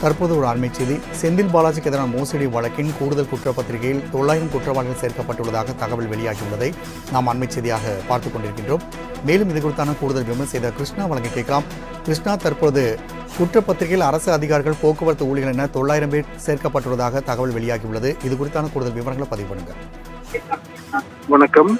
தற்போது ஒரு அண்மை செய்தி. செந்தில் பாலாஜிக்கு எதிரான மோசடி வழக்கின் கூடுதல் குற்றப்பத்திரிகையில் 900 குற்றவாளிகள் சேர்க்கப்பட்டுள்ளதாக தகவல் வெளியாகியுள்ளதை நாம் அண்மை செய்தியாக பார்த்துக் கொண்டிருக்கின்றோம். மேலும் இது குறித்தான கூடுதல் விமர்சனம் செய்த கிருஷ்ணா வழங்க கேட்கலாம். கிருஷ்ணா, தற்போது குற்றப்பத்திரிகையில் அரசு அதிகாரிகள், போக்குவரத்து ஊழியர்கள் என 900 பேர் சேர்க்கப்பட்டுள்ளதாக தகவல் வெளியாகியுள்ளது. இது குறித்தான கூடுதல் விவரங்களை பதிவு பண்ணுங்க. வணக்கம்.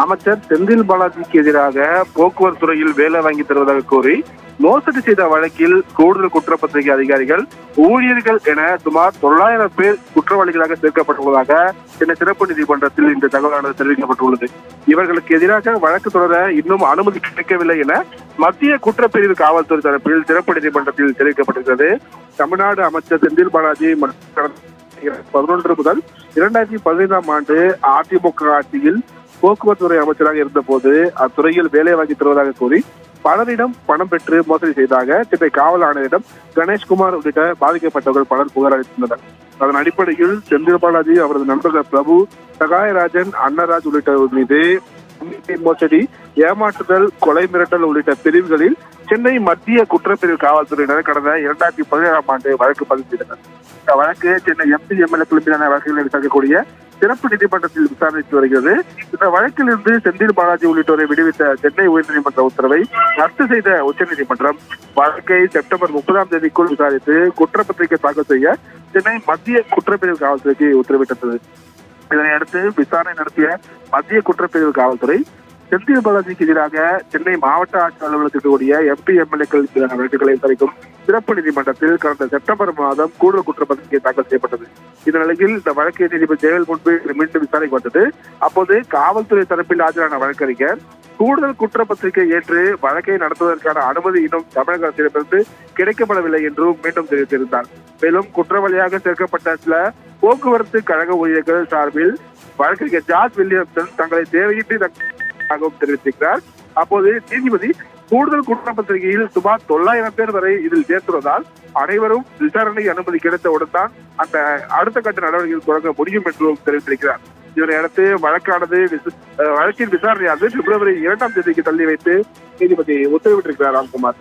அமைச்சர் செந்தில் பாலாஜிக்கு எதிராக போக்குவரத்து துறையில் வேலை வாங்கி தருவதாக கூறி மோசடி செய்த வழக்கில் கூடுதல் குற்றப்பத்திரிகை அதிகாரிகள், ஊழியர்கள் என சுமார் 900 பேர் குற்றவாளிகளாக சேர்க்கப்பட்டுள்ளதாக சென்னை சிறப்பு நீதிமன்றத்தில் இந்த தகவலானது தெரிவிக்கப்பட்டுள்ளது. இவர்களுக்கு எதிராக வழக்கு தொடர இன்னும் அனுமதி கிடைக்கவில்லை என மத்திய குற்றப்பிரிவு காவல்துறை தரப்பில் சிறப்பு நீதிமன்றத்தில் தெரிவிக்கப்பட்டிருக்கிறது. தமிழ்நாடு அமைச்சர் செந்தில் பாலாஜி 2011 முதல் 2015ஆம் ஆண்டு அதிமுக ஆட்சியில் போக்குவரத்துறை அமைச்சராக இருந்தபோது அத்துறையில் வேலை வாங்கி தருவதாக கூறி பலரிடம் பணம் பெற்று மோசடி செய்ததாக சென்னை காவல் ஆணையரிடம் கணேஷ்குமார் உள்ளிட்ட பாதிக்கப்பட்டவர்கள் பலர் புகார் அளித்துள்ளனர். அதன் அடிப்படையில் செந்தில் பாலாஜி, அவரது நண்பர்கள் பிரபு, சகாயராஜன், அன்னராஜ் உள்ளிட்டவர் மீது மோசடி, ஏமாற்றுதல், கொலை மிரட்டல் உள்ளிட்ட பிரிவுகளில் சென்னை மத்திய குற்றப்பிரிவு காவல்துறையினர் கடந்த 2017ஆம் ஆண்டு வழக்கு பதிவு செய்தனர். இந்த வழக்கு சென்னை எம்பி, எம்எல்ஏ மீதான வழக்குகளை விசாரிக்கக்கூடிய சிறப்பு நீதிமன்றத்தில் விசாரித்து வருகிறது. இந்த வழக்கில் இருந்து செந்தில் பாலாஜி உள்ளிட்டோரை விடுவித்த சென்னை உயர்நீதிமன்ற உத்தரவை ரத்து செய்த உச்சநீதிமன்றம் வழக்கை செப்டம்பர் 30ஆம் தேதிக்குள் விசாரித்து குற்றப்பத்திரிகை தாக்கல் செய்ய சென்னை மத்திய குற்றப்பிரிவு காவல்துறைக்கு உத்தரவிட்டது. இதனையடுத்து விசாரணை நடத்திய மத்திய குற்றப்பிரிவு காவல்துறை செந்தில் பாலாஜிக்கு எதிராக சென்னை மாவட்ட ஆட்சியர் அலுவலகத்தில் கூடிய எம்பி, எம்எல்ஏக்கள் மீதான வழக்குகளை விசாரிக்கும் சிறப்பு நீதிமன்றத்தில் கடந்த செப்டம்பர் மாதம் கூடுதல் குற்றப்பத்திரிகை தாக்கல் செய்யப்பட்டது. இந்த நிலையில் இந்த வழக்கை நீதிபதி ஜெயல் முன்பு மீண்டும் விசாரணைக்கு வந்தது. அப்போது காவல்துறை தரப்பில் ஆஜரான வழக்கறிஞர் கூடுதல் குற்றப்பத்திரிகை ஏற்று வழக்கை நடத்துவதற்கான அனுமதி இன்னும் தமிழக அரசிடமிருந்து கிடைக்கப்படவில்லை என்றும் மீண்டும் தெரிவித்திருந்தார். மேலும் குற்றவாளியாக சேர்க்கப்பட்ட சில போக்குவரத்து கழக ஊழியர்கள் சார்பில் வழக்கறிஞர் ஜார்ஜ் வில்லியம்சன் தங்களை தேவையின்றி தெரிவித்திருக்கிறார். அப்போது நீதிபதி கூடுதல் குற்றப்பத்திரிகையில் சுமார் 900 பேர் வரை இதில் சேர்த்துள்ளதால் அனைவரும் விசாரணை அனுமதி கிடைத்தவுடன் தான் அந்த அடுத்த கட்ட நடவடிக்கைகள் தொடங்க முடியும் என்றும் தெரிவித்திருக்கிறார். இதனை அடுத்து வழக்கின் விசாரணையானது பிப்ரவரி 2ஆம் தேதிக்கு தள்ளி வைத்து நீதிபதி உத்தரவிட்டிருக்கிறார் ராம்குமார்.